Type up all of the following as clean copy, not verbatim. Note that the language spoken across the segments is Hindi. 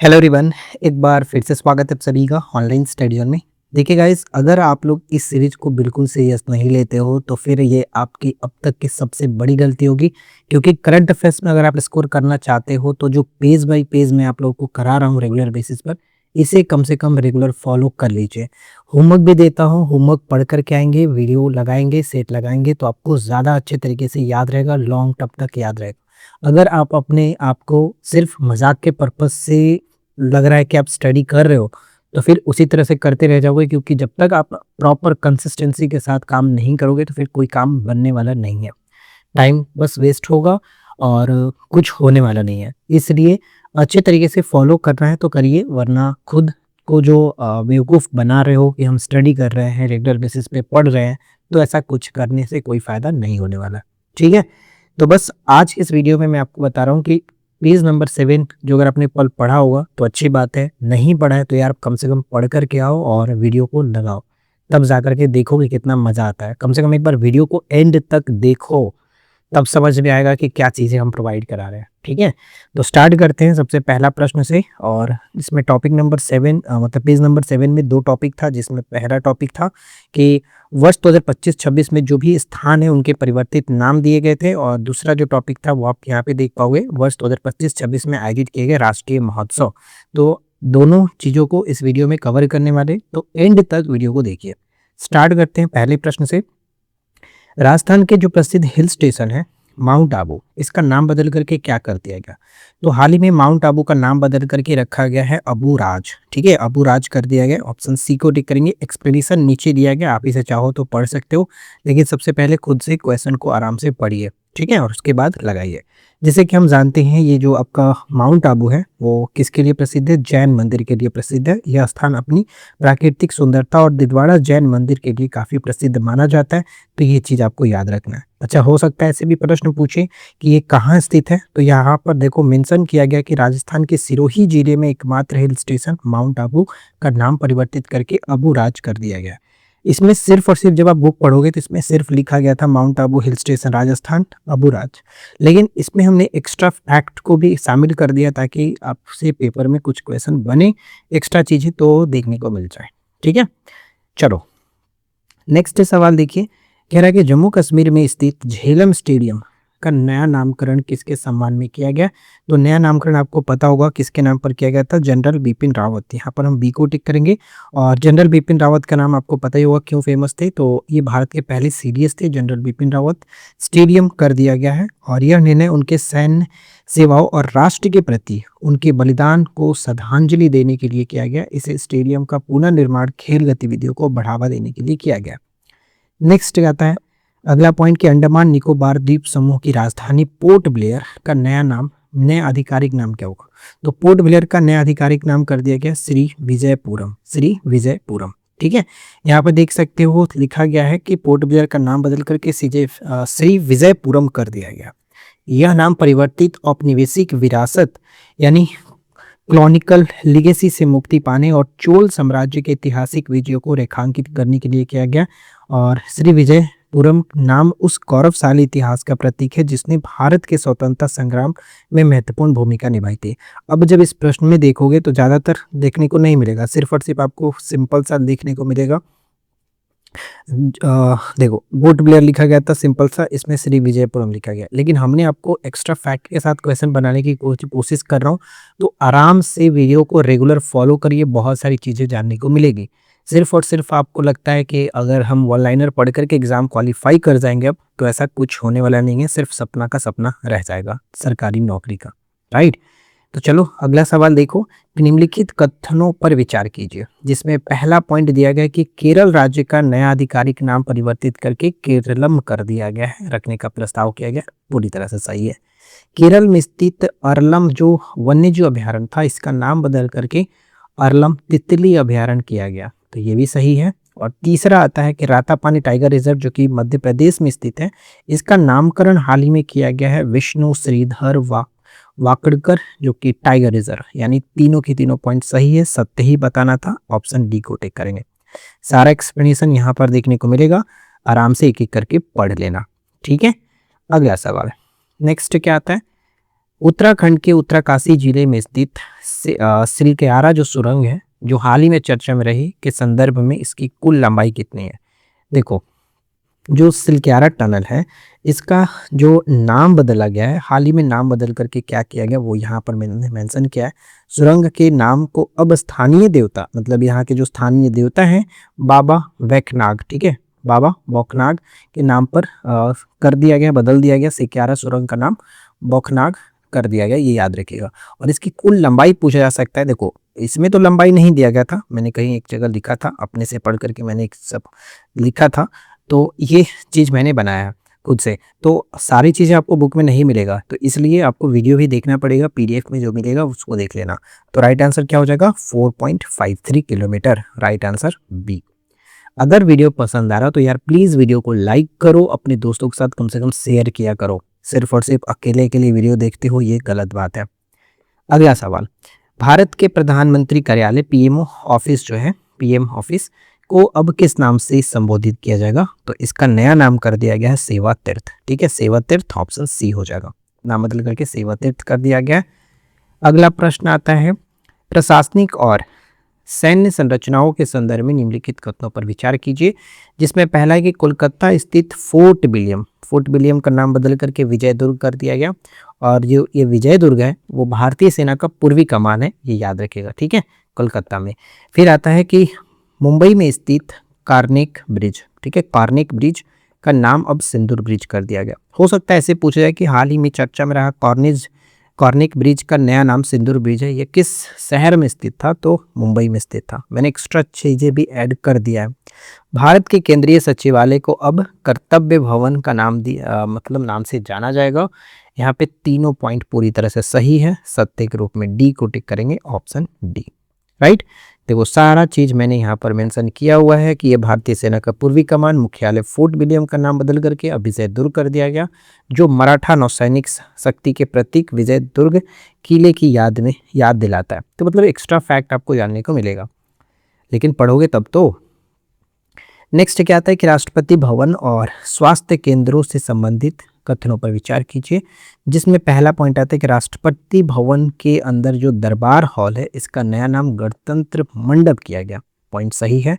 हेलो एवरीवन, एक बार फिर से स्वागत है आप सभी का ऑनलाइन स्टडी जोन में। देखिए गाइस, अगर आप लोग इस सीरीज को बिल्कुल सीरियस नहीं लेते हो तो फिर ये आपकी अब तक की सबसे बड़ी गलती होगी। क्योंकि करंट अफेयर्स में अगर आप स्कोर करना चाहते हो तो जो पेज बाय पेज मैं आप लोगों को करा रहा हूँ रेगुलर बेसिस पर, इसे कम से कम रेगुलर फॉलो कर लीजिए। होमवर्क भी देता हूँ, होमवर्क पढ़ करके आएंगे, वीडियो लगाएंगे, सेट लगाएंगे तो आपको ज़्यादा अच्छे तरीके से याद रहेगा, लॉन्ग टर्म तक याद रहेगा। अगर आप अपने आप को सिर्फ मजाक के पर्पज से लग रहा है कि आप स्टडी कर रहे हो तो फिर उसी तरह से करते रह जाओगे, क्योंकि जब तक आप प्रॉपर कंसिस्टेंसी के साथ काम नहीं करोगे तो फिर कोई काम बनने वाला नहीं है। टाइम बस वेस्ट होगा और कुछ होने वाला नहीं है। इसलिए अच्छे तरीके से फॉलो करना है तो करिए, वरना खुद को जो बेवकूफ़ बना रहे हो कि हम स्टडी कर रहे हैं, रेगुलर बेसिस पे पढ़ रहे हैं, तो ऐसा कुछ करने से कोई फ़ायदा नहीं होने वाला। ठीक है, तो बस आज इस वीडियो में मैं आपको बता रहा हूँ कि पेज नंबर 7 जो अगर आपने पल पढ़ा होगा तो अच्छी बात है, नहीं पढ़ा है तो यार कम से कम पढ़ कर के आओ और वीडियो को लगाओ, तब जा कर के देखोगे कितना मज़ा आता है। कम से कम एक बार वीडियो को एंड तक देखो, तब समझ में आएगा कि क्या चीज़ें हम प्रोवाइड करा रहे हैं। ठीक है, तो स्टार्ट करते हैं सबसे पहला प्रश्न से। और इसमें टॉपिक नंबर 7 मतलब पेज नंबर 7 में 2 टॉपिक था, जिसमें पहला टॉपिक था कि वर्ष 2025-26 में जो भी स्थान है उनके परिवर्तित नाम दिए गए थे, और दूसरा जो टॉपिक था वो आप यहाँ पे देख पाओगे, वर्ष 2025-26 में आयोजित किए गए राष्ट्रीय महोत्सव। तो दोनों चीज़ों को इस वीडियो में कवर करने वाले, तो एंड तक वीडियो को देखिए। स्टार्ट करते हैं पहले प्रश्न से। राजस्थान के जो प्रसिद्ध हिल स्टेशन है माउंट आबू, इसका नाम बदल करके क्या कर दिया गया? तो हाल ही में माउंट आबू का नाम बदल करके रखा गया है अबू राज। ठीक है, अबू राज कर दिया गया। ऑप्शन सी को टिक करेंगे। एक्सप्लेनेशन नीचे दिया गया, आप इसे चाहो तो पढ़ सकते हो, लेकिन सबसे पहले खुद से क्वेश्चन को आराम से पढ़िए। ठीक है, और उसके बाद लगाइए। जैसे कि हम जानते हैं, ये जो आपका माउंट आबू है वो किसके लिए प्रसिद्ध है? जैन मंदिर के लिए प्रसिद्ध है। यह स्थान अपनी प्राकृतिक सुंदरता और दिलवाड़ा जैन मंदिर के लिए काफ़ी प्रसिद्ध माना जाता है। तो ये चीज़ आपको याद रखना है। अच्छा, हो सकता है ऐसे भी प्रश्न पूछे कि ये कहाँ स्थित है, तो यहाँ पर देखो मेंशन किया गया कि राजस्थान के सिरोही जिले में एकमात्र हिल स्टेशन माउंट आबू का नाम परिवर्तित करके अबू राज कर दिया गया। इसमें सिर्फ और सिर्फ जब आप बुक पढ़ोगे तो इसमें सिर्फ लिखा गया था mount Abu hill station Rajasthan Abu राज, लेकिन इसमें हमने एक्स्ट्रा फैक्ट को भी शामिल कर दिया ताकि आपसे पेपर में कुछ क्वेश्चन बने, एक्स्ट्रा चीज़ें तो देखने को मिल जाए। ठीक है, चलो नेक्स्ट सवाल देखिए। कह रहा है कि जम्मू कश्मीर में स्थित झेलम स्टेडियम का नया नामकरण किसके सम्मान में किया गया? तो नया नामकरण आपको पता होगा किसके नाम पर किया गया था? जनरल बिपिन रावत। यहाँ पर हम बी को टिक करेंगे। और जनरल बिपिन रावत का नाम आपको पता ही होगा क्यों फेमस थे, तो ये भारत के पहले सीडीएस थे जनरल बिपिन रावत। स्टेडियम कर दिया गया है और यह निर्णय उनके सैन्य सेवाओं और राष्ट्र के प्रति उनके बलिदान को श्रद्धांजलि देने के लिए किया गया। इस स्टेडियम का पुनर्निर्माण खेल गतिविधियों को बढ़ावा देने के लिए किया गया। नेक्स्ट आता है अगला पॉइंट कि अंडमान निकोबार द्वीप समूह की राजधानी पोर्ट ब्लेयर का नया आधिकारिक नाम क्या होगा? तो पोर्ट ब्लेयर का नया आधिकारिक नाम कर दिया गया श्री विजयपुरम। श्री विजयपुरम। ठीक है, यहाँ पर देख सकते हो लिखा गया है कि पोर्ट ब्लेयर का नाम बदल करके श्री विजयपुरम कर दिया गया। यह नाम परिवर्तित औपनिवेशिक विरासत यानी क्लॉनिकल लिगेसी से मुक्ति पाने और चोल साम्राज्य के ऐतिहासिक विजयों को रेखांकित करने के लिए किया गया। और श्री विजयपुरम नाम उस गौरवशाली इतिहास का प्रतीक है जिसने भारत के स्वतंत्रता संग्राम में महत्वपूर्ण भूमिका निभाई थी। अब जब इस प्रश्न में देखोगे तो ज़्यादातर देखने को नहीं मिलेगा, सिर्फ और सिर्फ आपको सिंपल सा देखने को मिलेगा। देखो पोर्ट ब्लेयर लिखा गया था सिंपल सा, इसमें श्री विजयपुरम लिखा गया, लेकिन हमने आपको एक्स्ट्रा फैक्ट के साथ क्वेश्चन बनाने की कोशिश कर रहा हूँ। तो आराम से वीडियो को रेगुलर फॉलो करिए, बहुत सारी चीज़ें जानने को मिलेगी। सिर्फ और सिर्फ आपको लगता है कि अगर हम वन लाइनर पढ़ करके एग्जाम क्वालिफाई कर जाएंगे अब, तो ऐसा कुछ होने वाला नहीं है। सिर्फ सपना का सपना रह जाएगा सरकारी नौकरी का। राइट, तो चलो अगला सवाल देखो। निम्नलिखित कथनों पर विचार कीजिए, जिसमें पहला पॉइंट दिया गया कि केरल राज्य का नया आधिकारिक नाम परिवर्तित करके केरलम कर दिया गया है, रखने का प्रस्ताव किया गया। पूरी तरह से सही है। केरल में स्थित अरलम जो वन्यजीव अभ्यारण्य था, इसका नाम बदल करके अरलम तितली अभ्यारण्य किया गया, तो ये भी सही है। और तीसरा आता है कि रातापानी टाइगर रिजर्व जो कि मध्य प्रदेश में स्थित है, इसका नामकरण हाल ही में किया गया है विष्णु श्रीधर वाकड़कर जो कि टाइगर रिजर्व। यानी तीनों की तीनों पॉइंट सही है, सत्य ही बताना था। ऑप्शन डी को टिक करेंगे। सारा एक्सप्लेनेशन यहाँ पर देखने को मिलेगा, आराम से एक एक करके पढ़ लेना। ठीक है, अगला सवाल नेक्स्ट क्या आता है? उत्तराखंड के उत्तरकाशी जिले में स्थित सिलक्यारा जो सुरंग है, जो हाल ही में चर्चा में रही, के संदर्भ में इसकी कुल लंबाई कितनी है। देखो, जो सिलक्यारा टनल है, इसका जो नाम बदला गया है, हाल ही में नाम बदल करके क्या किया गया वो यहाँ पर मैंने मेंशन किया है। सुरंग के नाम को अब स्थानीय देवता, मतलब यहाँ के जो स्थानीय देवता हैं, बाबा वैकनाग, ठीक है, बाबा बौखनाग के नाम पर कर दिया गया, बदल दिया गया। सिलक्यारा सुरंग का नाम बौखनाग कर दिया गया, ये याद रखिएगा। और इसकी कुल लंबाई पूछा जा सकता है। देखो, इसमें तो लंबाई नहीं दिया गया था, मैंने कहीं एक जगह लिखा था, अपने से पढ़ करके मैंने एक सब लिखा था, तो ये चीज़ मैंने बनाया खुद से। तो सारी चीज़ें आपको बुक में नहीं मिलेगा, तो इसलिए आपको वीडियो भी देखना पड़ेगा, पीडीएफ में जो मिलेगा उसको देख लेना। तो राइट आंसर क्या हो जाएगा, 4.53 किलोमीटर, राइट आंसर बी। अगर वीडियो पसंद आ रहा तो यार प्लीज़ वीडियो को लाइक करो, अपने दोस्तों के साथ कम से कम शेयर किया करो। सिर्फ और सिर्फ अकेले के लिए वीडियो देखते हो, ये गलत बात है। अगला सवाल, भारत के प्रधानमंत्री कार्यालय पीएमओ ऑफिस जो है, पीएम ऑफिस को अब किस नाम से संबोधित किया जाएगा। तो इसका नया नाम कर दिया गया है सेवा तीर्थ, ठीक है, सेवा तीर्थ, ऑप्शन सी हो जाएगा, नाम बदल करके सेवा तीर्थ कर दिया गया है। अगला प्रश्न आता है, प्रशासनिक और सैन्य संरचनाओं के संदर्भ में निम्नलिखित कथनों पर विचार कीजिए, जिसमें पहला है कि कोलकाता स्थित फोर्ट विलियम का नाम बदल करके विजय दुर्ग कर दिया गया, और जो ये विजय दुर्ग है वो भारतीय सेना का पूर्वी कमान है, ये याद रखिएगा, ठीक है, कोलकाता में। फिर आता है कि मुंबई में स्थित कार्निक ब्रिज, ठीक है, कार्निक ब्रिज का नाम अब सिंदूर ब्रिज कर दिया गया। हो सकता है ऐसे पूछा जाए कि हाल ही में चर्चा में रहा कार्निक ब्रिज का नया नाम सिंदूर ब्रिज है, ये किस शहर में स्थित था, तो मुंबई में स्थित था। मैंने एक्स्ट्रा चीज़ें भी ऐड कर दिया है। भारत के केंद्रीय सचिवालय को अब कर्तव्य भवन का नाम मतलब नाम से जाना जाएगा। यहाँ पे तीनों पॉइंट पूरी तरह से सही है, सत्य के रूप में डी को टिक करेंगे, ऑप्शन डी, राइट। देखो, सारा चीज मैंने यहाँ पर मेंशन किया हुआ है कि ये भारतीय सेना का पूर्वी कमान, मुख्यालय फोर्ट विलियम का नाम बदल करके अब विजय दुर्ग कर दिया गया, जो मराठा नौसैनिक शक्ति के प्रतीक विजय दुर्ग किले की याद दिलाता है। तो मतलब एक्स्ट्रा फैक्ट आपको जानने को मिलेगा, लेकिन पढ़ोगे तब तो। नेक्स्ट क्या आता है कि राष्ट्रपति भवन और स्वास्थ्य केंद्रों से संबंधित कथनों पर विचार कीजिए, जिसमें पहला पॉइंट आता है कि राष्ट्रपति भवन के अंदर जो दरबार हॉल है, इसका नया नाम गणतंत्र मंडप किया गया, पॉइंट सही है।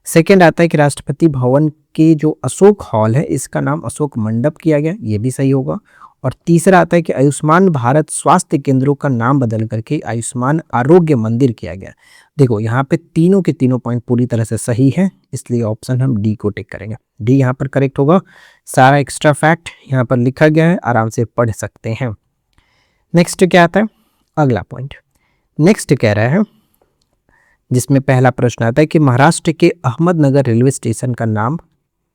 सेकंड आता है कि राष्ट्रपति भवन के जो अशोक हॉल है, इसका नाम अशोक मंडप किया गया, ये भी सही होगा। और तीसरा आता है कि आयुष्मान भारत स्वास्थ्य केंद्रों का नाम बदल करके आयुष्मान आरोग्य मंदिर किया गया। देखो, यहाँ पे तीनों के तीनों पॉइंट पूरी तरह से सही है, इसलिए ऑप्शन हम डी को टिक करेंगे, डी यहाँ पर करेक्ट होगा। सारा एक्स्ट्रा फैक्ट यहाँ पर लिखा गया है, आराम से पढ़ सकते हैं। नेक्स्ट क्या आता है, अगला पॉइंट नेक्स्ट कह रहा है, जिसमें पहला प्रश्न आता है कि महाराष्ट्र के अहमदनगर रेलवे स्टेशन का नाम,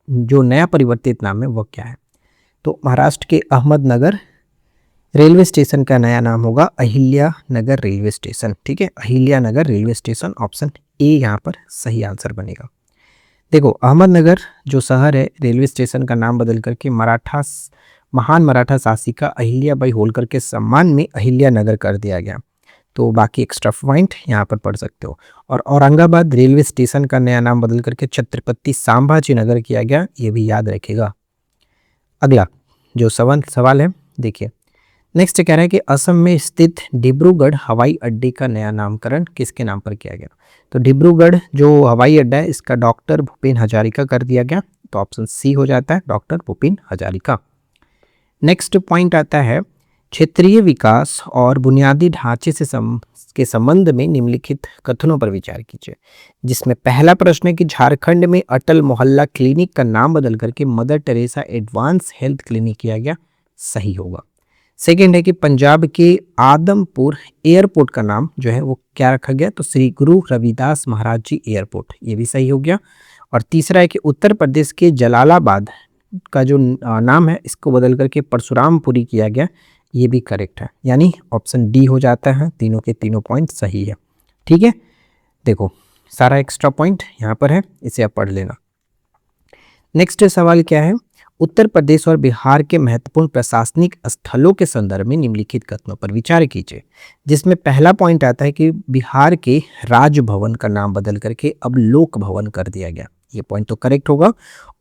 जो नया परिवर्तित नाम है, वो क्या है। तो महाराष्ट्र के अहमदनगर रेलवे स्टेशन का नया नाम होगा अहिल्यानगर रेलवे स्टेशन, ठीक है, Ahilyanagar railway station, option A यहाँ पर सही आंसर बनेगा। देखो, अहमदनगर जो शहर है, रेलवे स्टेशन का नाम बदल करके महान मराठा शासिका अहिल्याबाई होलकर के सम्मान में अहिल्यानगर कर दिया गया। तो बाकी एक्स्ट्रा पॉइंट यहाँ पर पढ़ सकते हो। और औरंगाबाद रेलवे स्टेशन का नया नाम बदल करके छत्रपति संभाजी नगर किया गया, ये भी याद रखेगा। अगला जो सवाल है, देखिए, नेक्स्ट कह रहा है कि असम में स्थित डिब्रूगढ़ हवाई अड्डे का नया नामकरण किसके नाम पर किया गया। तो डिब्रूगढ़ जो हवाई अड्डा है, इसका डॉक्टर भूपेन हजारिका कर दिया गया, तो ऑप्शन सी हो जाता है, doctor Bhupen Hazarika. Next point आता है, क्षेत्रीय विकास और बुनियादी ढांचे से के संबंध में निम्नलिखित कथनों पर विचार कीजिए, जिसमें पहला प्रश्न है कि झारखंड में अटल मोहल्ला क्लिनिक का नाम बदल करके mother Teresa advance health clinic किया गया, सही होगा। सेकेंड है कि पंजाब के आदमपुर एयरपोर्ट का नाम जो है वो क्या रखा गया, तो श्री गुरु रविदास महाराज जी एयरपोर्ट, ये भी सही हो गया। और तीसरा है कि उत्तर प्रदेश के जलालाबाद का जो नाम है, इसको बदल करके परशुरामपुरी किया गया, ये भी करेक्ट है, यानी ऑप्शन डी हो जाता है, तीनों के तीनों पॉइंट सही है, ठीक है। देखो, सारा एक्स्ट्रा पॉइंट यहाँ पर है, इसे आप पढ़ लेना। नेक्स्ट सवाल क्या है, उत्तर प्रदेश और बिहार के महत्वपूर्ण प्रशासनिक स्थलों के संदर्भ में निम्नलिखित कथनों पर विचार कीजिए, जिसमें पहला पॉइंट आता है कि बिहार के राजभवन का नाम बदल करके अब लोक भवन कर दिया गया, ये पॉइंट तो करेक्ट होगा।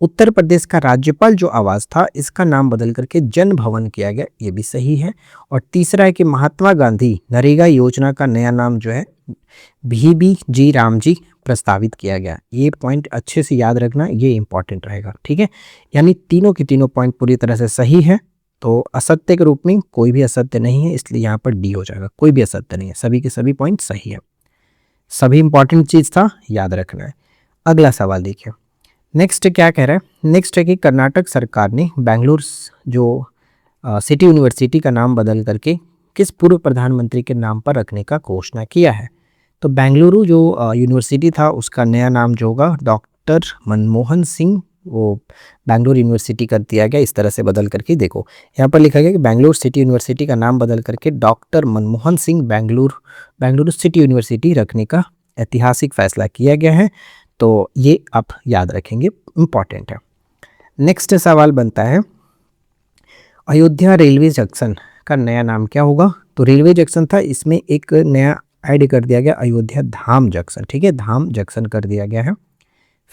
उत्तर प्रदेश का राज्यपाल जो आवास था इसका नाम बदल करके जन भवन किया गया, ये भी सही है। और तीसरा है कि महात्मा गांधी नरेगा योजना का नया नाम जो है VBG रामजी प्रस्तावित किया गया। ये पॉइंट अच्छे से याद रखना, ये इंपॉर्टेंट रहेगा, ठीक है। यानी तीनों के तीनों पॉइंट पूरी तरह से सही है। तो असत्य के रूप में कोई भी असत्य नहीं है, इसलिए यहाँ पर डी हो जाएगा, कोई भी असत्य नहीं है, सभी के सभी पॉइंट सही है। सभी इंपॉर्टेंट चीज था, याद रखना है। अगला सवाल देखिए, नेक्स्ट क्या कह रहा है। नेक्स्ट है कि कर्नाटक सरकार ने बेंगलुरु जो सिटी यूनिवर्सिटी का नाम बदल करके किस पूर्व प्रधानमंत्री के नाम पर रखने का घोषणा किया है। तो बेंगलुरु जो यूनिवर्सिटी था उसका नया नाम जो होगा डॉक्टर मनमोहन सिंह, वो बेंगलुरु यूनिवर्सिटी कर दिया गया, इस तरह से बदल करके। देखो यहाँ पर लिखा गया कि बेंगलुरु सिटी यूनिवर्सिटी का नाम बदल करके doctor Manmohan Singh Bengaluru city university रखने का ऐतिहासिक फैसला किया गया है। तो ये आप याद रखेंगे, इम्पॉर्टेंट है। नेक्स्ट सवाल बनता है अयोध्या रेलवे जंक्शन का नया नाम क्या होगा। तो रेलवे जंक्शन था, इसमें एक नया ऐड कर दिया गया अयोध्या धाम जंक्शन, ठीक है, धाम जंक्शन कर दिया गया है।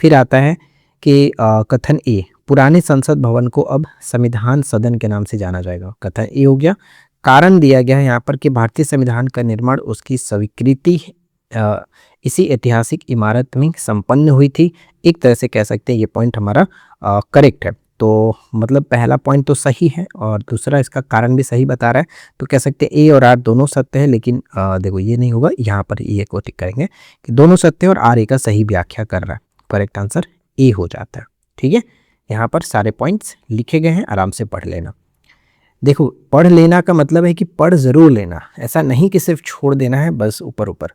फिर आता है कि कथन ए, पुराने संसद भवन को अब संविधान सदन के नाम से जाना जाएगा, कथन ए हो गया। कारण दिया गया है यहाँ पर कि भारतीय संविधान का निर्माण उसकी स्वीकृति इसी ऐतिहासिक इमारत में संपन्न हुई थी। एक तरह से कह सकते हैं ये पॉइंट हमारा करेक्ट है। तो मतलब पहला पॉइंट तो सही है और दूसरा इसका कारण भी सही बता रहा है। तो कह सकते हैं ए और आर दोनों सत्य है, लेकिन देखो ये नहीं होगा, यहाँ पर ए को टिक करेंगे कि दोनों सत्य है और आर ए का सही व्याख्या कर रहा है। करेक्ट आंसर ए हो जाता है, ठीक है। यहाँ पर सारे पॉइंट्स लिखे गए हैं, आराम से पढ़ लेना। देखो पढ़ लेना का मतलब है कि पढ़ जरूर लेना, ऐसा नहीं कि सिर्फ छोड़ देना है बस ऊपर ऊपर।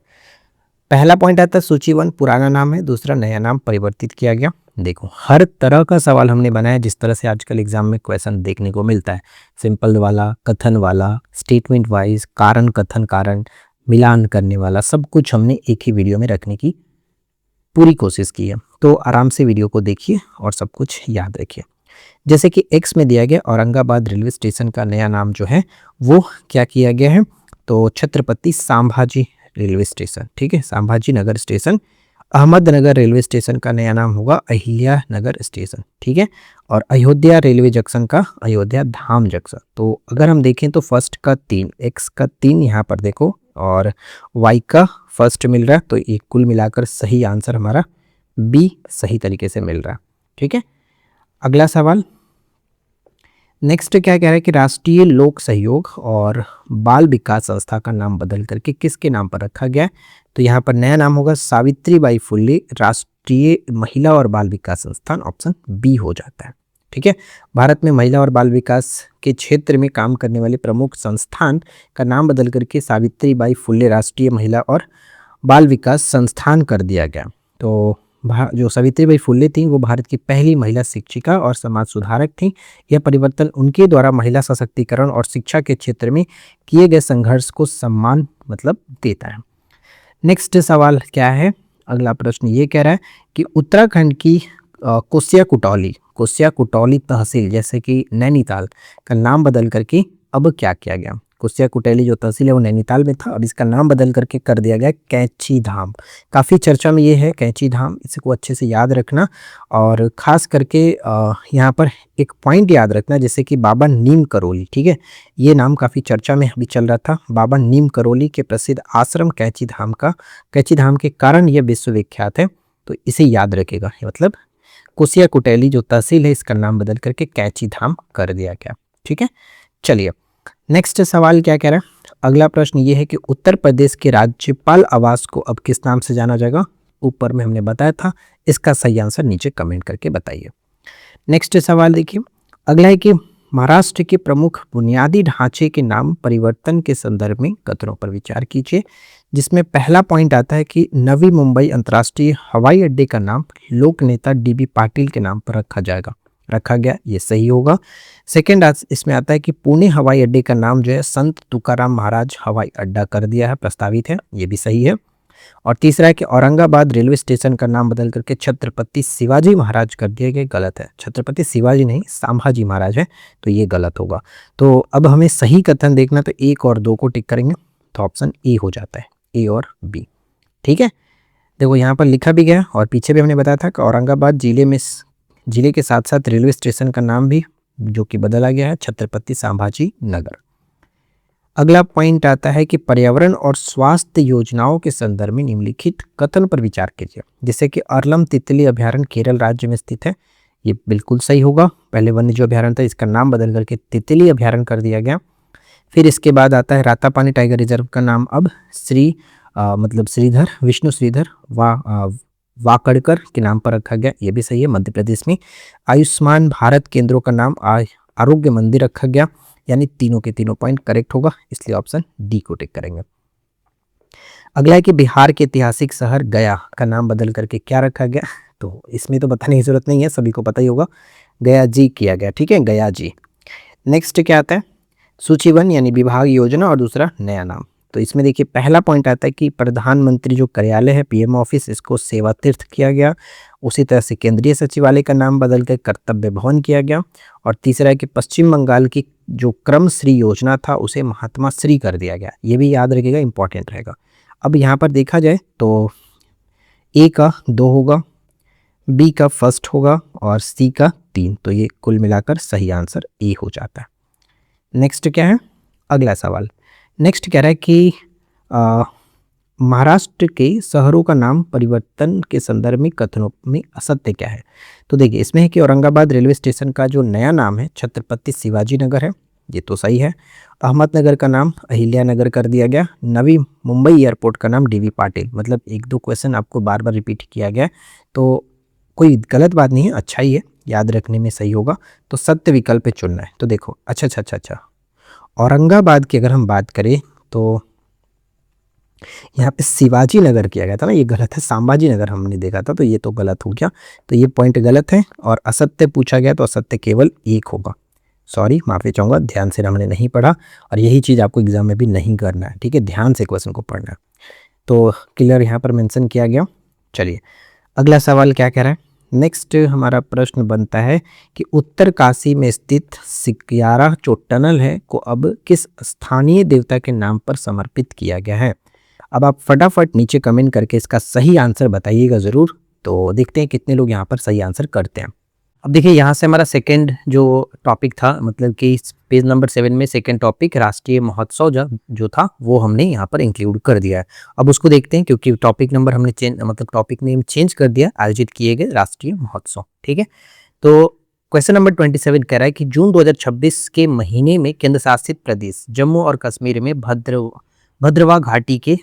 पहला पॉइंट आता है सूची 1 पुराना नाम है, दूसरा नया नाम परिवर्तित किया गया। देखो हर तरह का सवाल हमने बनाया जिस तरह से आजकल एग्जाम में क्वेश्चन देखने को मिलता है, सिंपल वाला, कथन वाला, स्टेटमेंट वाइज, कारण कथन कारण, मिलान करने वाला, सब कुछ हमने एक ही वीडियो में रखने की पूरी कोशिश की है। तो आराम से वीडियो को देखिए और सब कुछ याद रखिए। जैसे कि एक्स में दिया गया औरंगाबाद रेलवे स्टेशन का नया नाम जो है वो क्या किया गया है, तो छत्रपति संभाजी रेलवे स्टेशन, ठीक है, Sambhaji Nagar station. Ahmednagar railway station का नया नाम होगा अहिल्या नगर स्टेशन, ठीक है। और अयोध्या रेलवे जंक्शन का अयोध्या धाम जंक्शन। तो अगर हम देखें तो फर्स्ट का 3, एक्स का 3 यहाँ पर देखो और वाई का फर्स्ट मिल रहा है, तो एक कुल मिलाकर सही आंसर हमारा बी सही तरीके से मिल रहा है, ठीक है। अगला सवाल नेक्स्ट क्या कह रहा है कि राष्ट्रीय लोक सहयोग और बाल विकास संस्था का नाम बदल करके किसके नाम पर रखा गया है। तो यहाँ पर नया नाम होगा सावित्रीबाई फुले राष्ट्रीय महिला और बाल विकास संस्थान, ऑप्शन बी हो जाता है, ठीक है। भारत में महिला और बाल विकास के क्षेत्र में काम करने वाले प्रमुख संस्थान का नाम बदल करके सावित्रीबाई फुले राष्ट्रीय महिला और बाल विकास संस्थान कर दिया गया। तो जो सावित्रीबाई फुले थी वो भारत की पहली महिला शिक्षिका और समाज सुधारक थी। यह परिवर्तन उनके द्वारा महिला सशक्तिकरण और शिक्षा के क्षेत्र में किए गए संघर्ष को सम्मान मतलब देता है। नेक्स्ट सवाल क्या है, अगला प्रश्न ये कह रहा है कि उत्तराखंड की कुसिया कुटौली तहसील जैसे कि नैनीताल का नाम बदल करके अब क्या किया गया। कुसिया कुटौली जो तहसील है वो नैनीताल में था, अब इसका नाम बदल करके कर दिया गया कैंची धाम। काफ़ी चर्चा में ये है कैंची धाम, इसको अच्छे से याद रखना। और ख़ास करके यहाँ पर एक पॉइंट याद रखना जैसे कि बाबा नीम करोली, ठीक है, ये नाम काफ़ी चर्चा में अभी चल रहा था। बाबा नीम करोली के प्रसिद्ध आश्रम कैंची धाम के कारण यह विश्वविख्यात है, तो इसे याद रखेगा। मतलब कुसिया कुटौली जो तहसील है इसका नाम बदल करके कैंची धाम कर दिया गया, ठीक है। चलिए नेक्स्ट सवाल क्या कह रहा है, अगला प्रश्न ये है कि उत्तर प्रदेश के राज्यपाल आवास को अब किस नाम से जाना जाएगा। ऊपर में हमने बताया था, इसका सही आंसर नीचे कमेंट करके बताइए। नेक्स्ट सवाल देखिए, अगला है कि महाराष्ट्र के प्रमुख बुनियादी ढांचे के नाम परिवर्तन के संदर्भ में कथनों पर विचार कीजिए। जिसमें पहला पॉइंट आता है कि नवी मुंबई अंतर्राष्ट्रीय हवाई अड्डे का नाम लोक नेता DB पाटिल के नाम पर रखा गया, ये सही होगा। सेकेंड इसमें आता है कि पुणे हवाई अड्डे का नाम जो है संत तुकाराम महाराज हवाई अड्डा कर दिया है, प्रस्तावित है, ये भी सही है। और तीसरा है कि औरंगाबाद रेलवे स्टेशन का नाम बदल करके छत्रपति शिवाजी महाराज कर दिया गया, गलत है, छत्रपति शिवाजी नहीं संभाजी महाराज है, तो ये गलत होगा। तो अब हमें सही कथन देखना, तो 1 और 2 को टिक करेंगे, तो ऑप्शन ए हो जाता है, ए और बी, ठीक है। देखो यहाँ पर लिखा भी गया और पीछे भी हमने बताया था कि औरंगाबाद जिले के साथ साथ रेलवे स्टेशन का नाम भी जो कि बदला गया है छत्रपति संभाजी नगर। अगला पॉइंट आता है कि पर्यावरण और स्वास्थ्य योजनाओं के संदर्भ में निम्नलिखित कथन पर विचार कीजिए। जैसे कि अरलम तितली अभ्यारण्य केरल राज्य में स्थित है, ये बिल्कुल सही होगा। पहले वन्य जो अभ्यारण्य था इसका नाम बदल करके तितली अभ्यारण्य कर दिया गया। फिर इसके बाद आता है रातापानी टाइगर रिजर्व का नाम अब श्रीधर विष्णु श्रीधर वाकड़कर के नाम पर रखा गया, ये भी सही है, मध्य प्रदेश में। आयुष्मान भारत केंद्रों का नाम आरोग्य मंदिर रखा गया, यानी तीनों के तीनों पॉइंट करेक्ट होगा, इसलिए ऑप्शन डी को टिक करेंगे। अगला है कि बिहार के ऐतिहासिक शहर गया का नाम बदल करके क्या रखा गया, तो इसमें तो बताने की जरूरत नहीं है, सभी को पता ही होगा, गया जी किया गया, ठीक है, गया जी। नेक्स्ट क्या आता है, सूची 1 यानी विभाग योजना और दूसरा नया नाम। तो इसमें देखिए पहला पॉइंट आता है कि प्रधानमंत्री जो कार्यालय है पीएम ऑफिस, इसको सेवा तीर्थ किया गया। उसी तरह से केंद्रीय सचिवालय का नाम बदल कर कर्तव्य भवन किया गया। और तीसरा है कि पश्चिम बंगाल की जो क्रमश्री योजना था उसे महात्मा श्री कर दिया गया, ये भी याद रखिएगा, इंपॉर्टेंट रहेगा। अब यहाँ पर देखा जाए तो ए का 2 होगा, बी का फर्स्ट होगा और सी का 3, तो ये कुल मिलाकर सही आंसर ए हो जाता है। नेक्स्ट क्या है, अगला सवाल नेक्स्ट कह रहा है कि महाराष्ट्र के शहरों का नाम परिवर्तन के संदर्भ में कथनों में असत्य क्या है। तो देखिए इसमें है कि औरंगाबाद रेलवे स्टेशन का जो नया नाम है छत्रपति शिवाजी नगर है, ये तो सही है। अहमदनगर का नाम अहिल्या नगर कर दिया गया। नवी मुंबई एयरपोर्ट का नाम डीवी पाटिल, मतलब 1-2 क्वेश्चन आपको बार बार रिपीट किया गया, तो कोई गलत बात नहीं है, अच्छा ही है, याद रखने में सही होगा। तो सत्य विकल्प पे चुनना है। तो देखो अच्छा, औरंगाबाद की अगर हम बात करें तो यहाँ पे शिवाजी नगर किया गया था ना, ये गलत है, संभाजी नगर हमने देखा था, तो ये तो गलत हो गया, तो ये पॉइंट गलत है। और असत्य पूछा गया तो असत्य केवल 1 होगा, सॉरी माफ़ी चाहूँगा, ध्यान से हमने नहीं पढ़ा और यही चीज़ आपको एग्जाम में भी नहीं करना है, ठीक है, ध्यान से क्वेश्चन को पढ़ना है। तो क्लियर यहाँ पर मेंशन किया गया। चलिए अगला सवाल क्या कह रहा है, नेक्स्ट हमारा प्रश्न बनता है कि उत्तरकाशी में स्थित सिकयारा जो टनल है को अब किस स्थानीय देवता के नाम पर समर्पित किया गया है। अब आप फटाफट नीचे कमेंट करके इसका सही आंसर बताइएगा ज़रूर, तो देखते हैं कितने लोग यहाँ पर सही आंसर करते हैं। अब देखिए यहाँ से हमारा सेकंड जो टॉपिक था, मतलब कि पेज नंबर 7 में सेकंड टॉपिक राष्ट्रीय महोत्सव जो था वो हमने यहाँ पर इंक्लूड कर दिया है। अब उसको देखते हैं, क्योंकि टॉपिक नंबर हमने टॉपिक नेम चेंज कर दिया, आयोजित किए गए राष्ट्रीय महोत्सव, ठीक है। तो क्वेश्चन नंबर 27 कह रहा है कि जून 2026 के महीने में केंद्र शासित प्रदेश जम्मू और कश्मीर में भद्रवा घाटी के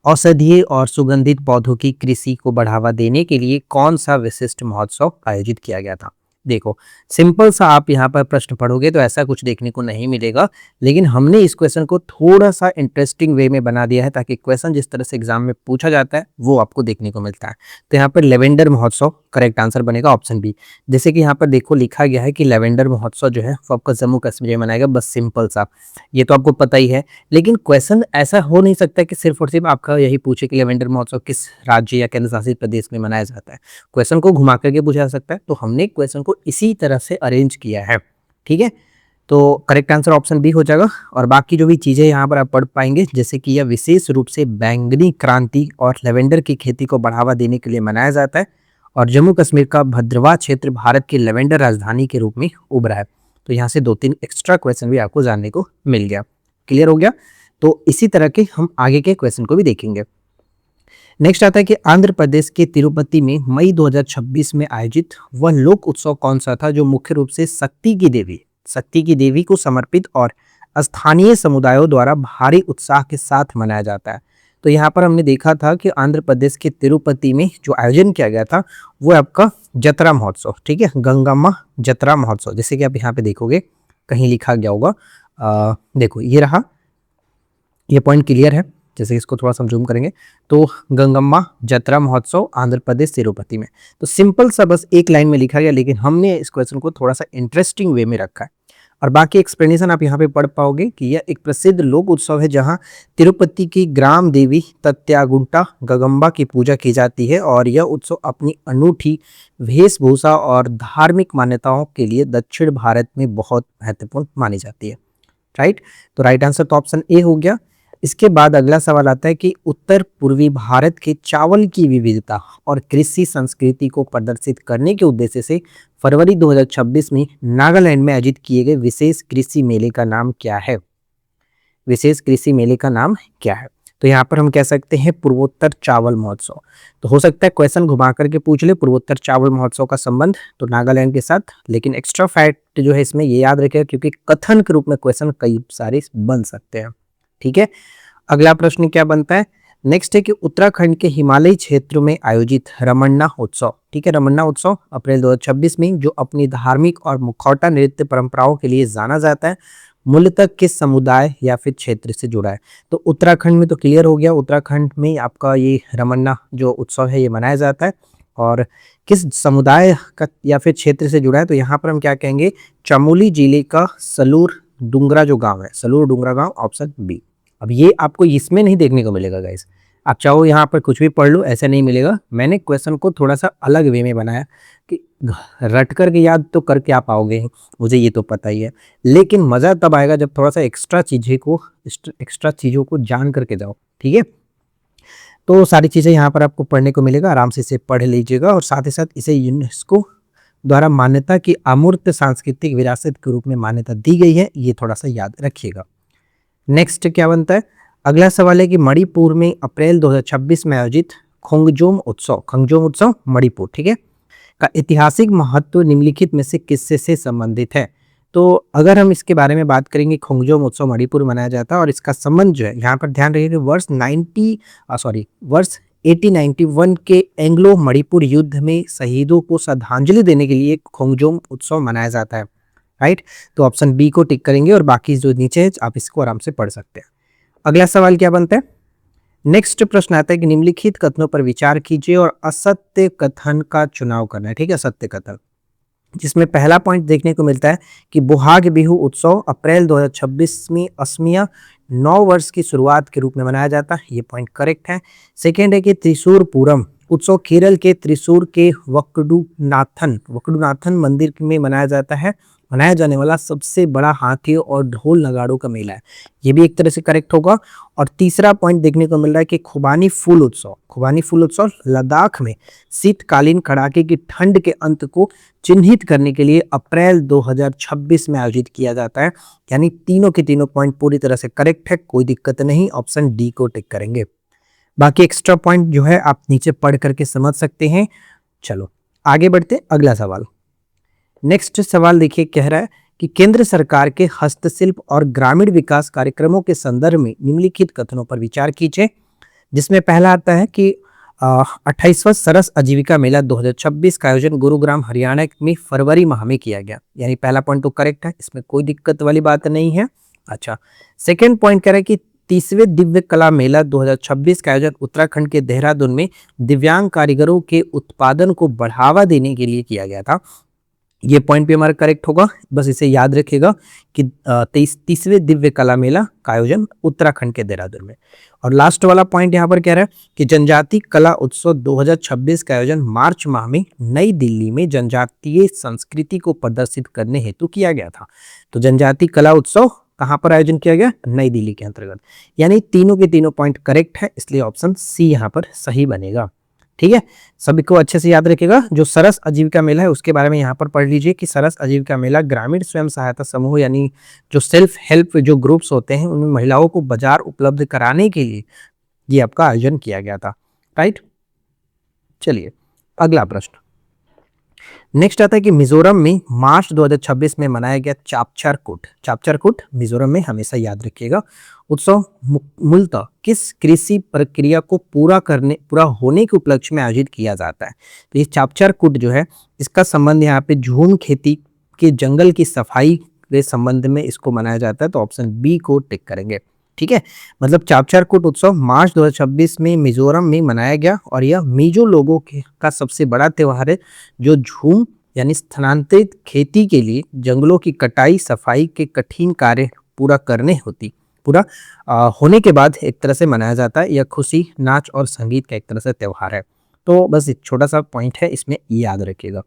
औषधीय और सुगंधित पौधों की कृषि को बढ़ावा देने के लिए कौन सा विशिष्ट महोत्सव आयोजित किया गया था। देखो सिंपल सा आप यहाँ पर प्रश्न पढ़ोगे तो ऐसा कुछ देखने को नहीं मिलेगा, लेकिन हमने इस क्वेश्चन को थोड़ा सा इंटरेस्टिंग वे में बना दिया है ताकि क्वेश्चन जिस तरह से एग्जाम में पूछा जाता है वो आपको देखने को मिलता है। तो यहाँ पर लेवेंडर महोत्सव करेक्ट आंसर बनेगा, ऑप्शन बी। जैसे कि यहाँ पर देखो लिखा गया है कि लेवेंडर महोत्सव जो है वो आपका जम्मू कश्मीर में मनाएगा, बस सिंपल सा, ये तो आपको पता ही है। लेकिन क्वेश्चन ऐसा हो नहीं सकता कि सिर्फ और सिर्फ आपका यही पूछे कि लेवेंडर महोत्सव किस राज्य या केंद्र शासित प्रदेश में मनाया जाता है, क्वेश्चन को घुमा करके पूछा जा सकता है। तो हमने क्वेश्चन को इसी तरह से अरेंज किया है, ठीक है। तो करेक्ट आंसर ऑप्शन बी हो जाएगा। और बाकी जो भी चीज़ें यहाँ पर आप पढ़ पाएंगे, जैसे कि यह विशेष रूप से बैंगनी क्रांति और लेवेंडर की खेती को बढ़ावा देने के लिए मनाया जाता है, और जम्मू कश्मीर का भद्रवा क्षेत्र भारत की लेवेंडर राजधानी के रूप में उभरा है। तो यहाँ से 2-3 एक्स्ट्रा क्वेश्चन भी आपको जानने को मिल गया, क्लियर हो गया। तो इसी तरह के हम आगे के क्वेश्चन को भी देखेंगे। नेक्स्ट आता है कि आंध्र प्रदेश के तिरुपति में मई 2026 में आयोजित वह लोक उत्सव कौन सा था जो मुख्य रूप से शक्ति की देवी को समर्पित और स्थानीय समुदायों द्वारा भारी उत्साह के साथ मनाया जाता है। तो यहाँ पर हमने देखा था कि आंध्र प्रदेश के तिरुपति में जो आयोजन किया गया था वो आपका जतरा महोत्सव, ठीक है, गंगम्मा जतरा महोत्सव। जैसे कि आप यहाँ पे देखोगे कहीं लिखा गया होगा, देखो ये रहा, ये पॉइंट क्लियर है। जैसे इसको थोड़ा सा जूम करेंगे तो गंगम्मा जतरा महोत्सव आंध्र प्रदेश तिरुपति में। तो सिंपल सा बस एक लाइन में लिखा गया, लेकिन हमने इस क्वेश्चन को थोड़ा सा इंटरेस्टिंग वे में रखा है। और बाकी एक्सप्लेनेशन आप यहाँ पे पढ़ पाओगे कि यह एक प्रसिद्ध लोक उत्सव है जहाँ तिरुपति की ग्राम देवी तत्यागुंटा गगम्बा की पूजा की जाती है, और यह उत्सव अपनी अनूठी वेशभूषा और धार्मिक मान्यताओं के लिए दक्षिण भारत में बहुत महत्वपूर्ण मानी जाती है, राइट। तो राइट आंसर तो ऑप्शन ए हो गया। इसके बाद अगला सवाल आता है कि उत्तर पूर्वी भारत के चावल की विविधता और कृषि संस्कृति को प्रदर्शित करने के उद्देश्य से फरवरी 2026 में नागालैंड में आयोजित किए गए विशेष कृषि मेले का नाम क्या है? विशेष कृषि मेले का नाम क्या है? तो यहाँ पर हम कह सकते हैं पूर्वोत्तर चावल महोत्सव। तो हो सकता है क्वेश्चन घुमा करके पूछ ले पूर्वोत्तर चावल महोत्सव का संबंध तो नागालैंड के साथ, लेकिन एक्स्ट्रा फैक्ट जो है इसमें ये याद रखेगा क्योंकि कथन के रूप में क्वेश्चन कई सारे बन सकते हैं। ठीक है, अगला प्रश्न क्या बनता है? नेक्स्ट है कि उत्तराखंड के हिमालयी क्षेत्र में आयोजित रमन्ना उत्सव, ठीक है, रमन्ना उत्सव अप्रैल 2026 में जो अपनी धार्मिक और मुखौटा नृत्य परंपराओं के लिए जाना जाता है, मूलतः किस समुदाय या फिर क्षेत्र से जुड़ा है? तो उत्तराखंड में तो क्लियर हो गया, उत्तराखंड में आपका ये रमन्ना जो उत्सव है ये मनाया जाता है। और किस समुदाय का या फिर क्षेत्र से जुड़ा है? तो यहाँ पर हम क्या कहेंगे, चमोली जिले का सलूर डुंगरा जो गांव है, सलूर डुंगरा गांव, ऑप्शन बी। अब ये आपको इसमें नहीं देखने को मिलेगा गाइस, आप चाहो यहाँ पर कुछ भी पढ़ लो, ऐसा नहीं मिलेगा। मैंने क्वेश्चन को थोड़ा सा अलग वे में बनाया कि रट कर के याद तो करके आप आओगे, मुझे ये तो पता ही है, लेकिन मज़ा तब आएगा जब थोड़ा सा एक्स्ट्रा चीज़ों को जान करके जाओ। ठीक है, तो सारी चीज़ें यहाँ पर आपको पढ़ने को मिलेगा, आराम से इसे पढ़ लीजिएगा और साथ ही साथ इसे यूनेस्को द्वारा मान्यता की अमूर्त सांस्कृतिक विरासत के रूप में मान्यता दी गई है, ये थोड़ा सा याद रखिएगा। नेक्स्ट क्या बनता है? अगला सवाल है कि मणिपुर में अप्रैल 2026 में आयोजित खोंगजोम उत्सव मणिपुर, ठीक है, का ऐतिहासिक महत्व निम्नलिखित में से किससे से संबंधित है? तो अगर हम इसके बारे में बात करेंगे, खोंगजोम उत्सव मणिपुर मनाया जाता है और इसका संबंध जो है यहाँ पर ध्यान रखिएगा वर्ष 1891 के एंग्लो मणिपुर युद्ध में शहीदों को श्रद्धांजलि देने के लिए खोंगजोम उत्सव मनाया जाता है। राइट, तो ऑप्शन बी को टिक करेंगे और बाकी जो नीचे है आप इसको आराम से पढ़ सकते हैं। अगला सवाल क्या बनता है? नेक्स्ट प्रश्न आता है कि निम्नलिखित कथनों पर विचार कीजिए और असत्य कथन का चुनाव करना है। ठीक है, असत्य कथन, जिसमें पहला पॉइंट देखने को मिलता है कि बोहाग बिहू उत्सव अप्रैल 2026 में असमिया नौ वर्ष की शुरुआत के रूप में मनाया जाता है, ये पॉइंट करेक्ट है। सेकेंड है कि त्रिशूर पूरम उत्सव केरल के त्रिशूर के वकडुनाथन मंदिर में मनाया जाने वाला सबसे बड़ा हाथी और ढोल नगाड़ों का मेला है, ये भी एक तरह से करेक्ट होगा। और तीसरा पॉइंट देखने को मिल रहा है कि खुबानी फूल उत्सव लद्दाख में शीतकालीन कड़ाके की ठंड के अंत को चिन्हित करने के लिए अप्रैल 2026 में आयोजित किया जाता है, यानी तीनों के तीनों पॉइंट पूरी तरह से करेक्ट है, कोई दिक्कत नहीं, ऑप्शन डी को टिक करेंगे। बाकी एक्स्ट्रा पॉइंट जो है आप नीचे पढ़ करके समझ सकते हैं। चलो आगे बढ़ते, अगला सवाल। नेक्स्ट सवाल देखिए, कह रहा है कि केंद्र सरकार के हस्तशिल्प और ग्रामीण विकास कार्यक्रमों के संदर्भ में निम्नलिखित कथनों पर विचार कीजिए, जिसमें पहला आता है कि 28वां सरस आजीविका मेला 2026 का आयोजन गुरुग्राम हरियाणा में फरवरी माह में किया गया, यानी पहला पॉइंट तो करेक्ट है, इसमें कोई दिक्कत वाली बात नहीं है। अच्छा, सेकेंड पॉइंट कह रहा है कि 30वें दिव्य कला मेला 2026 का आयोजन उत्तराखंड के देहरादून में दिव्यांग कारीगरों के उत्पादन को बढ़ावा देने के लिए किया गया था, ये पॉइंट भी हमारा करेक्ट होगा। बस इसे याद रखिएगा कि 30वें दिव्य कला मेला का आयोजन उत्तराखंड के देहरादून में। और लास्ट वाला पॉइंट यहाँ पर कह रहा है कि जनजातीय कला उत्सव 2026 का आयोजन मार्च माह में नई दिल्ली में जनजातीय संस्कृति को प्रदर्शित करने हेतु किया गया था। तो जनजातीय कला उत्सव कहाँ पर आयोजन किया गया? नई दिल्ली के अंतर्गत, यानी तीनों के तीनों पॉइंट करेक्ट है, इसलिए ऑप्शन सी यहाँ पर सही बनेगा। ठीक है, सभी को अच्छे से याद रखिएगा। जो सरस आजीविका मेला है उसके बारे में यहाँ पर पढ़ लीजिए कि सरस आजीविका मेला ग्रामीण स्वयं सहायता समूह यानी जो सेल्फ हेल्प जो ग्रुप्स होते हैं उनमें महिलाओं को बाजार उपलब्ध कराने के लिए ये आपका आयोजन किया गया था। राइट, चलिए अगला प्रश्न। नेक्स्ट आता है कि मिजोरम में मार्च 2026 में मनाया गया चापचारकूट मिजोरम में, हमेशा याद रखिएगा, उत्सव मूलतः किस कृषि प्रक्रिया को पूरा होने के उपलक्ष्य में आयोजित किया जाता है? तो ये चापचारकूट जो है इसका संबंध यहाँ पे झूम खेती के जंगल की सफाई के संबंध में इसको मनाया जाता है, तो ऑप्शन बी को टिक करेंगे। ठीक है, मतलब चापचारकूट उत्सव मार्च 2026 में मिजोरम में मनाया गया और यह मिजो लोगों का सबसे बड़ा त्यौहार है जो झूम यानी स्थानांतरित खेती के लिए जंगलों की कटाई सफाई के कठिन कार्य पूरा होने के बाद एक तरह से मनाया जाता है। यह खुशी नाच और संगीत का एक तरह से त्यौहार है। तो बस एक छोटा सा पॉइंट है, इसमें याद रखिएगा।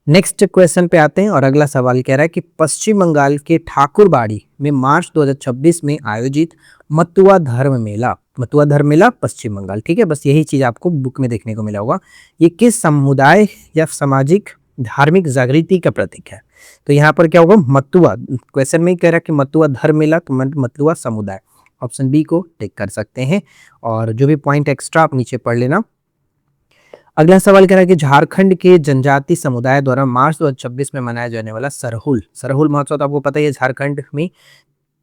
नेक्स्ट क्वेश्चन पे आते हैं और अगला सवाल कह रहा है कि पश्चिम बंगाल के ठाकुरबाड़ी में मार्च 2026 में आयोजित मतुआ धर्म मेला, मतुआ धर्म मेला पश्चिम बंगाल। ठीक है, बस यही चीज आपको बुक में देखने को मिला होगा। ये किस समुदाय या सामाजिक धार्मिक जागृति का प्रतीक है? तो यहाँ पर क्या होगा, मतुआ, क्वेश्चन में ही कह रहा है कि मतुआ धर्म मेला, तो मतुआ समुदाय, ऑप्शन बी को टिक कर सकते हैं। और जो भी पॉइंट एक्स्ट्रा आप नीचे पढ़ लेना। अगला सवाल कह रहा है कि झारखंड के जनजाति समुदाय द्वारा मार्च 2026 में मनाया जाने वाला सरहुल, सरहुल महोत्सव तो आपको पता ही है झारखंड में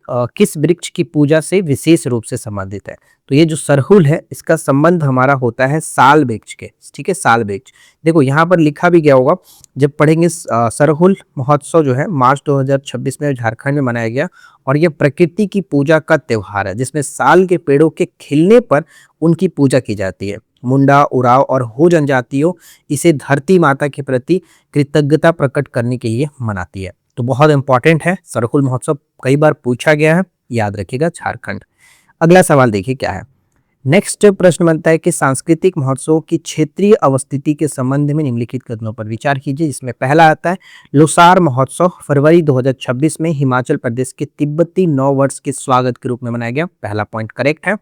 किस वृक्ष की पूजा से विशेष रूप से संबंधित है? तो ये जो सरहुल है इसका संबंध हमारा होता है साल वृक्ष के। ठीक है, साल वृक्ष। देखो यहाँ पर लिखा भी गया होगा, जब पढ़ेंगे सरहुल महोत्सव जो है मार्च 2026 में झारखंड में मनाया गया, और यह प्रकृति की पूजा का त्योहार है जिसमें साल के पेड़ों के खिलने पर उनकी पूजा की जाती है। मुंडा, उराव और हो जनजातियों इसे धरती माता के प्रति कृतज्ञता प्रकट करने के लिए मनाती है। तो बहुत इंपॉर्टेंट है सरहुल महोत्सव, कई बार पूछा गया है, याद रखिएगा झारखंड। अगला सवाल देखिए क्या है। नेक्स्ट प्रश्न बनता है कि सांस्कृतिक महोत्सव की क्षेत्रीय अवस्थिति के संबंध में निम्नलिखित कथनों पर विचार कीजिए। जिसमें पहला आता है लोसार महोत्सव फरवरी 2026 में हिमाचल प्रदेश के तिब्बती नव वर्ष के स्वागत के रूप में मनाया गया। पहला पॉइंट करेक्ट है,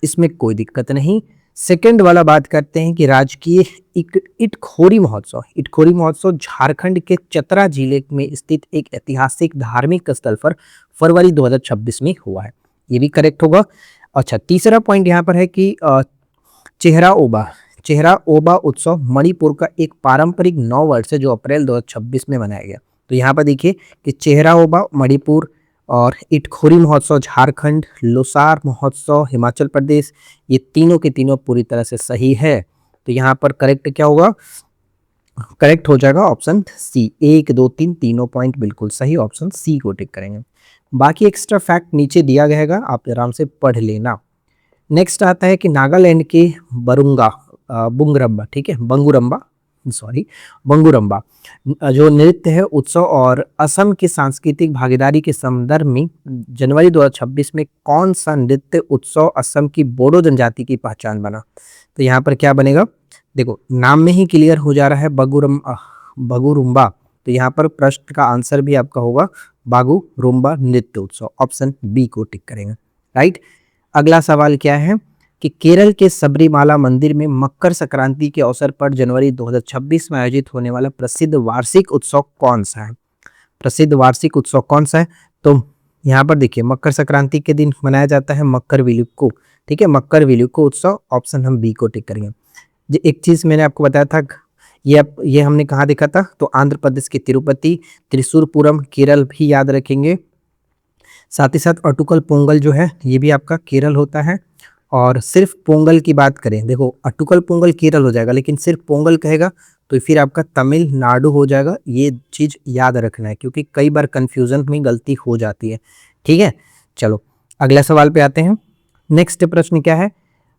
इसमें कोई दिक्कत नहीं। सेकंड वाला बात करते हैं कि राजकीय इटखोरी महोत्सव, इटखोरी महोत्सव झारखंड के चतरा जिले में स्थित एक ऐतिहासिक धार्मिक स्थल पर फरवरी 2026 में हुआ है, ये भी करेक्ट होगा। अच्छा, तीसरा पॉइंट यहाँ पर है कि चेहरा ओबा, चेहरा ओबा उत्सव मणिपुर का एक पारंपरिक नव वर्ष है जो अप्रैल 2026 में मनाया गया। तो यहाँ पर देखिए कि चेहरा ओबा मणिपुर और इटखोरी महोत्सव झारखंड, लोसार महोत्सव हिमाचल प्रदेश, ये तीनों के तीनों पूरी तरह से सही है। तो यहाँ पर करेक्ट क्या होगा, करेक्ट हो जाएगा ऑप्शन सी। 1, 2, 3 तीनों पॉइंट बिल्कुल सही, ऑप्शन सी को टिक करेंगे। बाकी एक्स्ट्रा फैक्ट नीचे दिया गया है, आप आराम से पढ़ लेना। नेक्स्ट आता है कि नागालैंड के बुंगरम्बा, ठीक है, बंगुरम्बा जो नृत्य है उत्सव और असम की सांस्कृतिक भागीदारी के संदर्भ में जनवरी 2026 में कौन सा नृत्य उत्सव असम की बोडो जनजाति की पहचान बना? तो यहाँ पर क्या बनेगा, देखो नाम में ही क्लियर हो जा रहा है, बगुरुम्बा। तो यहाँ पर प्रश्न का आंसर भी आपका होगा बागुरुम्बा नृत्य उत्सव, ऑप्शन बी को टिक करेंगे, राइट। अगला सवाल क्या है कि केरल के सबरीमाला मंदिर में मकर संक्रांति के अवसर पर जनवरी 2026 में आयोजित होने वाला प्रसिद्ध वार्षिक उत्सव कौन सा है? प्रसिद्ध वार्षिक उत्सव कौन सा है? तो यहाँ पर देखिए मकर संक्रांति के दिन मनाया जाता है मकर विलुक्कू, ठीक है, मकर विलुक्कू उत्सव, ऑप्शन हम बी को टिक करेंगे। एक चीज मैंने आपको बताया था, ये हमने कहाँ देखा था, तो आंध्र प्रदेश के तिरुपति, त्रिशूरपुरम केरल भी याद रखेंगे। साथ ही साथ अटुकल पोंगल जो है ये भी आपका केरल होता है। और सिर्फ पोंगल की बात करें, देखो अटुकल पोंगल केरल हो जाएगा, लेकिन सिर्फ पोंगल कहेगा तो फिर आपका तमिलनाडु हो जाएगा। ये चीज याद रखना है क्योंकि कई बार कंफ्यूजन में गलती हो जाती है, ठीक है। चलो अगला सवाल पे आते हैं। नेक्स्ट प्रश्न क्या है,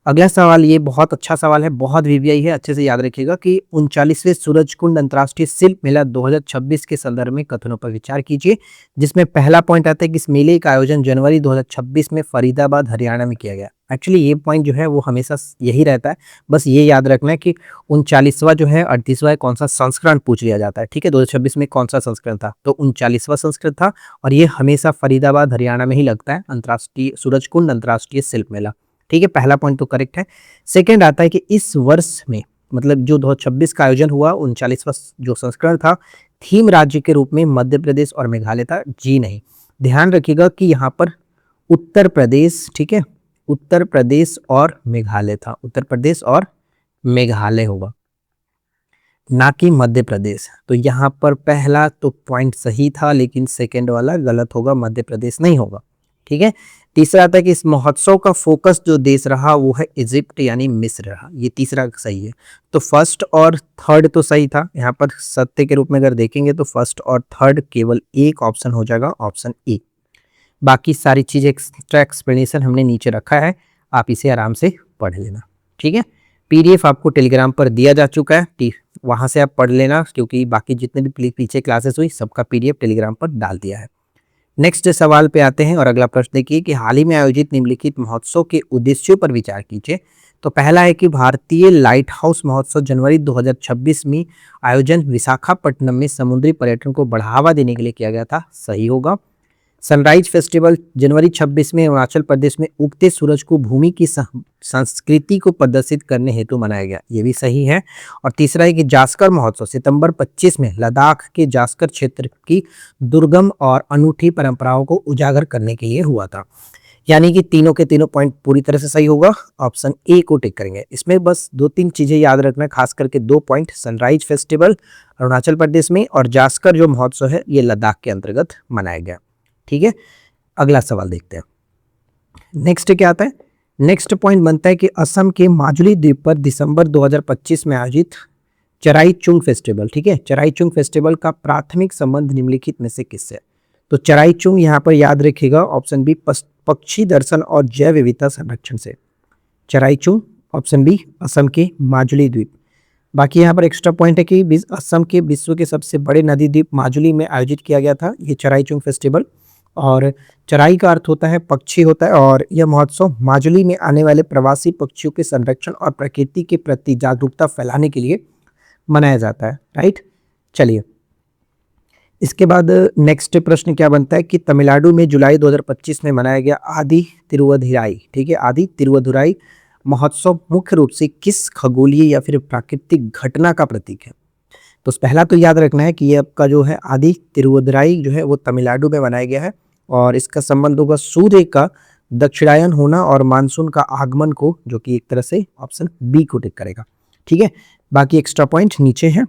अगला सवाल ये बहुत अच्छा सवाल है, बहुत वीवीआई है, अच्छे से याद रखिएगा कि 39वें सूरजकुंड अंतर्राष्ट्रीय शिल्प मेला 2026 के संदर्भ में कथनों पर विचार कीजिए। जिसमें पहला पॉइंट आता है कि इस मेले का आयोजन जनवरी 2026 में फरीदाबाद हरियाणा में किया गया। एक्चुअली ये पॉइंट जो है वो हमेशा यही रहता है, बस ये याद रखना है कि 39वां जो है 38वां कौन सा संस्करण पूछ लिया जाता है, ठीक है। 2026 में कौन सा संस्करण था, तो 39वां संस्करण था, और ये हमेशा फरीदाबाद हरियाणा में ही लगता है, अंतर्राष्ट्रीय सूरजकुंड अंतर्राष्ट्रीय शिल्प मेला, ठीक है। पहला पॉइंट तो करेक्ट है। सेकंड आता है कि इस वर्ष में मतलब जो 2026 का आयोजन हुआ 39वां जो संस्करण था, थीम राज्य के रूप में मध्य प्रदेश और मेघालय था, जी नहीं। ध्यान रखिएगा कि यहाँ पर उत्तर प्रदेश, ठीक है, उत्तर प्रदेश और मेघालय था, उत्तर प्रदेश और मेघालय होगा, ना कि मध्य प्रदेश। तो यहाँ पर पहला तो पॉइंट सही था, लेकिन सेकंड वाला गलत होगा, मध्य प्रदेश नहीं होगा, ठीक है। तीसरा आता है कि इस महोत्सव का फोकस जो देश रहा वो है इजिप्ट यानी मिस्र रहा, ये तीसरा सही है। तो फर्स्ट और थर्ड तो सही था, यहाँ पर सत्य के रूप में अगर देखेंगे तो फर्स्ट और थर्ड केवल एक ऑप्शन हो जाएगा, ऑप्शन ए। बाकी सारी चीज एक्स्ट्रा एक्सप्लेनेशन हमने नीचे रखा है, आप इसे आराम से पढ़ लेना, ठीक है। पीडीएफ आपको टेलीग्राम पर दिया जा चुका है, वहां से आप पढ़ लेना, क्योंकि बाकी जितने भी पीछे क्लासेस हुई सबका पीडीएफ टेलीग्राम पर डाल दिया है। नेक्स्ट सवाल पे आते हैं और अगला प्रश्न देखिए कि हाल ही में आयोजित निम्नलिखित महोत्सव के उद्देश्यों पर विचार कीजिए। तो पहला है कि भारतीय लाइट हाउस महोत्सव जनवरी 2026 में आयोजन विशाखापट्टनम में समुद्री पर्यटन को बढ़ावा देने के लिए किया गया था, सही होगा। सनराइज फेस्टिवल जनवरी 26 में अरुणाचल प्रदेश में उगते सूरज को भूमि की संस्कृति को प्रदर्शित करने हेतु मनाया गया, ये भी सही है। और तीसरा है कि जास्कर महोत्सव सितंबर 25 में लद्दाख के जास्कर क्षेत्र की दुर्गम और अनूठी परंपराओं को उजागर करने के लिए हुआ था। यानी कि तीनों के तीनों पॉइंट पूरी तरह से सही होगा, ऑप्शन ए को टिक करेंगे। इसमें बस 2-3 चीजें याद रखना, खास करके 2 point, sunrise festival Arunachal Pradesh में और जास्कर जो महोत्सव है ये लद्दाख के अंतर्गत मनाया गया। ठीक है, अगला सवाल देखते हैं। नेक्स्ट क्या आता है? नेक्स्ट पॉइंट बनता है कि असम के माजुली द्वीप पर दिसंबर 2025 में आयोजित चराई चुंग फेस्टिवल, ठीक है, चराई चुंग फेस्टिवल का प्राथमिक संबंध निम्नलिखित में से किससे? तो चराई चुंग यहाँ पर याद रखिएगा, ऑप्शन बी पक्षी दर्शन और जैव विविधता संरक्षण से। चराई चुंग ऑप्शन बी असम के माजुली द्वीप। बाकी यहाँ पर एक्स्ट्रा पॉइंट है कि असम के विश्व के सबसे बड़े नदी द्वीप माजुली में आयोजित किया गया था ये चराई चुंग फेस्टिवल। और चराई का अर्थ होता है पक्षी होता है, और यह महोत्सव माजुली में आने वाले प्रवासी पक्षियों के संरक्षण और प्रकृति के प्रति जागरूकता फैलाने के लिए मनाया जाता है। राइट, चलिए इसके बाद नेक्स्ट प्रश्न क्या बनता है कि तमिलनाडु में जुलाई 2025 में मनाया गया आदि तिरुवधिराई, ठीक है, आदि तिरुवधिराई महोत्सव मुख्य रूप से किस खगोलीय या फिर प्राकृतिक घटना का प्रतीक है? तो पहला तो याद रखना है कि ये आपका जो है आदि तिरुवधिराई जो है वो तमिलनाडु में बनाया गया है, और इसका संबंध होगा सूर्य का दक्षिणायन होना और मानसून का आगमन को, जो कि एक तरह से ऑप्शन बी को टिक करेगा। ठीक है, बाकी एक्स्ट्रा पॉइंट नीचे है।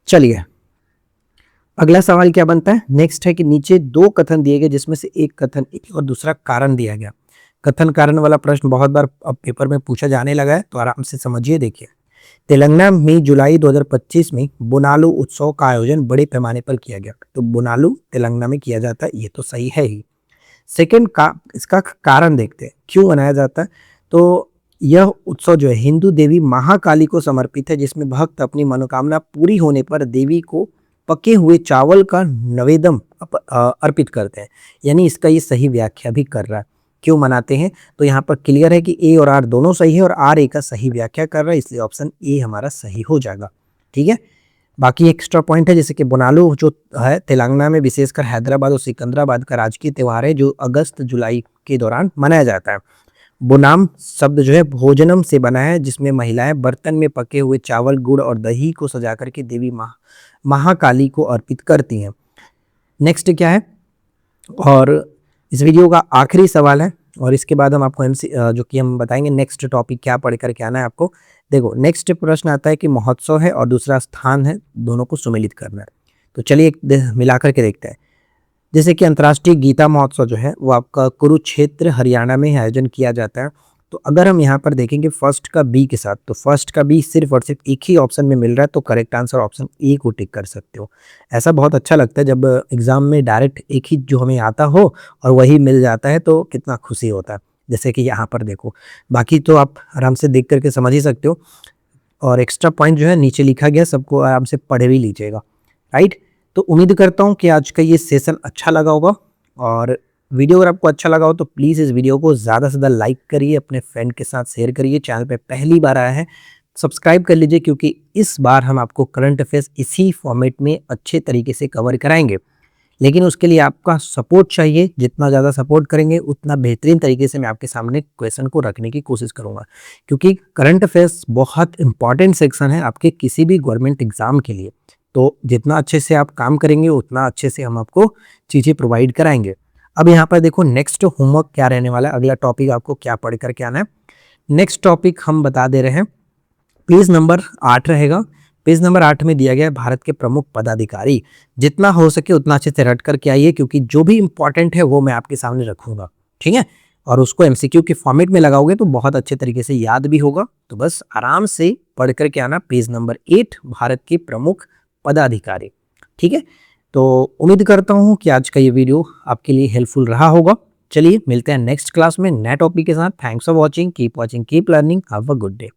चलिए अगला सवाल क्या बनता है? नेक्स्ट है कि नीचे 2 कथन दिए गए जिसमें से एक कथन एक और दूसरा कारण दिया गया। कथन कारण वाला प्रश्न बहुत बार अब पेपर में पूछा जाने लगा है, तो आराम से समझिए। देखिए, तेलंगाना में जुलाई 2025 में बोनालू उत्सव का आयोजन बड़े पैमाने पर किया गया। तो बोनालू तेलंगाना में किया जाता है, ये तो सही है ही। सेकंड का इसका कारण देखते हैं, क्यों मनाया जाता है? तो यह उत्सव जो है हिंदू देवी महाकाली को समर्पित है, जिसमें भक्त अपनी मनोकामना पूरी होने पर देवी को पके हुए चावल का नवेदन अर्पित करते हैं। यानी इसका ये सही व्याख्या भी कर रहा है क्यों मनाते हैं। तो यहाँ पर क्लियर है कि ए और आर दोनों सही है, और आर ए का सही व्याख्या कर रहा है, इसलिए ऑप्शन ए हमारा सही हो जाएगा। ठीक है, बाकी एक्स्ट्रा पॉइंट है जैसे कि बोनालू जो है तेलंगाना में विशेषकर हैदराबाद और सिकंदराबाद का राजकीय त्यौहार है, जो अगस्त जुलाई के दौरान मनाया जाता है। बोनाम शब्द जो है भोजनम से बना है, जिसमें महिलाएं बर्तन में पके हुए चावल, गुड़ और दही को सजा करके देवी महाकाली को अर्पित करती हैं। नेक्स्ट क्या है, और इस वीडियो का आखिरी सवाल है, और इसके बाद हम आपको जो कि हम बताएंगे नेक्स्ट टॉपिक क्या पढ़ करके आना है आपको। देखो नेक्स्ट प्रश्न आता है कि महोत्सव है और दूसरा स्थान है, दोनों को सुमेलित करना है। तो चलिए मिला करके देखते हैं। जैसे कि अंतर्राष्ट्रीय गीता महोत्सव जो है वो आपका कुरुक्षेत्र हरियाणा में आयोजन किया जाता है। तो अगर हम यहाँ पर देखेंगे फर्स्ट का बी के साथ, तो फर्स्ट का बी सिर्फ और सिर्फ एक ही ऑप्शन में मिल रहा है, तो करेक्ट आंसर ऑप्शन ए को टिक कर सकते हो। ऐसा बहुत अच्छा लगता है जब एग्जाम में डायरेक्ट एक ही जो हमें आता हो और वही मिल जाता है, तो कितना खुशी होता है। जैसे कि यहाँ पर देखो, बाकी तो आप आराम से देख करके समझ ही सकते हो, और एक्स्ट्रा पॉइंट जो है नीचे लिखा गया, सबको आराम से पढ़ भी लीजिएगा। राइट, तो उम्मीद करता हूँ कि आज का ये सेशन अच्छा लगा होगा, और वीडियो अगर आपको अच्छा लगा हो तो प्लीज़ इस वीडियो को ज़्यादा से ज़्यादा लाइक करिए, अपने फ्रेंड के साथ शेयर करिए। चैनल पे पहली बार आया है सब्सक्राइब कर लीजिए, क्योंकि इस बार हम आपको करंट अफेयर्स इसी फॉर्मेट में अच्छे तरीके से कवर कराएंगे। लेकिन उसके लिए आपका सपोर्ट चाहिए, जितना ज़्यादा सपोर्ट करेंगे उतना बेहतरीन तरीके से मैं आपके सामने क्वेश्चन को रखने की कोशिश करूँगा, क्योंकि करंट अफेयर्स बहुत इंपॉर्टेंट सेक्शन है आपके किसी भी गवर्नमेंट एग्जाम के लिए। तो जितना अच्छे से आप काम करेंगे उतना अच्छे से हम आपको चीज़ें प्रोवाइड कराएंगे। अब यहाँ पर देखो नेक्स्ट होमवर्क क्या रहने वाला है, अगला टॉपिक आपको क्या पढ़ करके आना है। नेक्स्ट टॉपिक हम बता दे रहे हैं, पेज नंबर 8 रहेगा। पेज नंबर 8 में दिया गया है भारत के प्रमुख पदाधिकारी। जितना हो सके उतना अच्छे से रट करके आइए, क्योंकि जो भी इंपॉर्टेंट है वो मैं आपके सामने रखूंगा। ठीक है, और उसको एमसीक्यू के फॉर्मेट में लगाओगे तो बहुत अच्छे तरीके से याद भी होगा। तो बस आराम से पढ़ करके आना, पेज नंबर 8 भारत के प्रमुख पदाधिकारी। ठीक है, तो उम्मीद करता हूँ कि आज का ये वीडियो आपके लिए हेल्पफुल रहा होगा। चलिए मिलते हैं नेक्स्ट क्लास में नए टॉपिक के साथ। Thanks for watching, keep learning, have a good day.